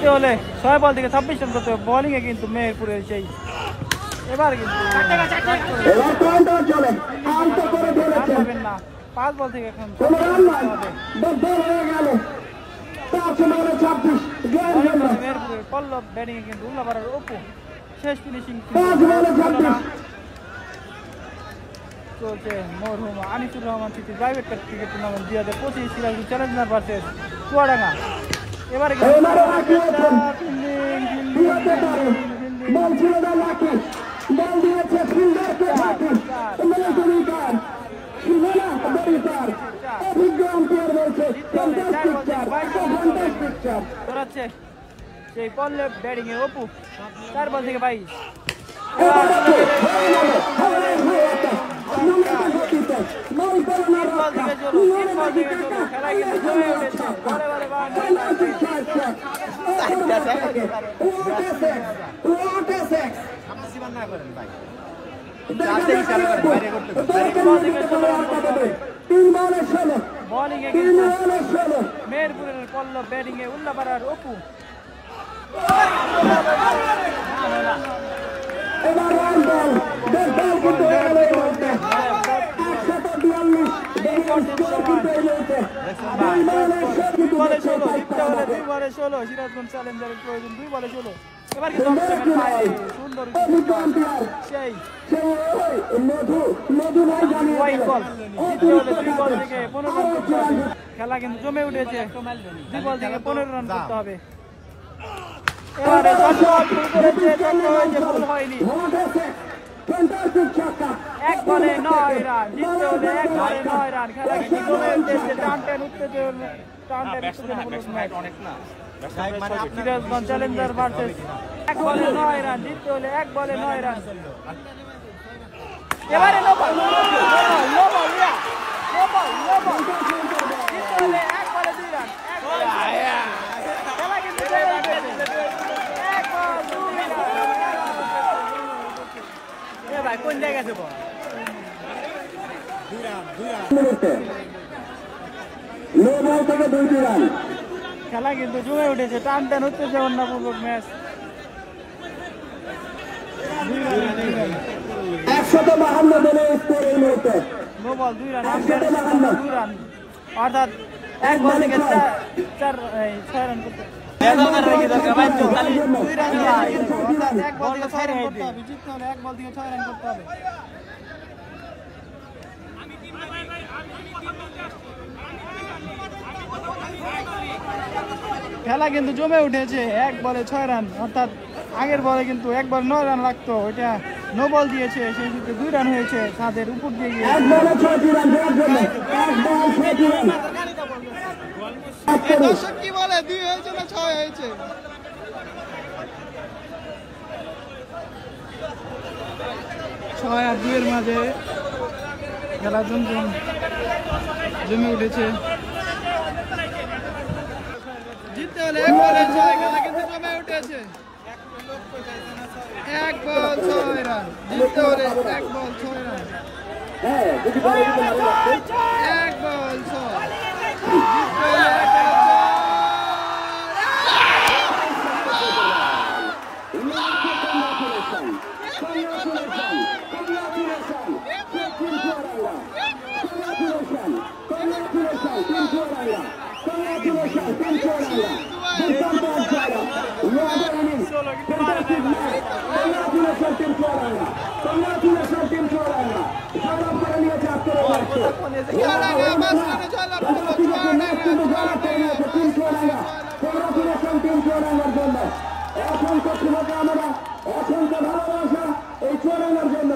জিততে হলে 6 বল থেকে 26 রান করতে হবে। বোলিংয়ে কিন্তু মেহেরপুরের সেই এবার কিন্তু পাবেন না। 5 বল থেকে এখন মেহেরপুরের পল্লব ব্যাটিংয়ে কিন্তু উল্লাপাড়ার অপু শেষ ফিনিশিং চলছে। মরহুম আনিসুর রহমান স্মৃতি private cricket tournament 2025 Sirajganj Challenger versus Chuadanga. এবারে করাচ্ছে সেই পল্লব ব্যাটিং এ অপু 4 বল থেকে 22। মেহেরপুরের পল্লব ব্যাটিং এ উল্লাপাড়ার অপু সিরাজগঞ্জ চ্যালেঞ্জারের প্রয়োজন 2 বলে 16। এবার কিন্তু সুন্দর সেই হোয়াইট বল জিততে হলে 2 বল থেকে 15 রান করতে হবে। খেলা কিন্তু জমে উঠেছে। 2 বল থেকে 15 রান করতে হবে। এবারে ভুল হয়নি। 1 বলে 9 রান জিততে হলে 1 বলে 9 রান। খেলা কিন্তু জমে উঠেছে। টানটেন উত্তেজনা সিরাজগঞ্জ চ্যালেঞ্জার ভার্সেস 1 বলে 9 রান জিততে হলে 1 বলে 9 রান। এবারে নো বল জিততে হলে 1 বলে 2 রান। খেলা কিন্তু ভাই কোন জায়গায় আছে খেলা কিন্তু জমে উঠেছে। টান টান হচ্ছে অন্যপূর্বক match. 152 no ball 2 run 2 run অর্থাৎ 1 বল থেকে 6 রান করতে খেলা কিন্তু জমে উঠেছে। 1 বলে 6 রান অর্থাৎ আগের বলে কিন্তু 1 বলে 9 রান লাগতো। ওইটা নো বল দিয়েছে, সেই ক্ষেত্রে 2 রান হয়েছে। ছাদের উপর দিয়ে গিয়ে কি বলে 2 হয়েছে না 6 হয়েছে। ছয় আর 2 এর মাঝে খেলা জমে উঠেছে। জিততে হলে 1 বলে 6। খেলা কিন্তু জমে উঠেছে। 1 বল 6 রান জিততে হলে 1 বল 6 রান। 1 বল 6 জিততে হলে 1 বল অসংখ্য ভালোবাসা এই চুয়াডাঙ্গার জন্য।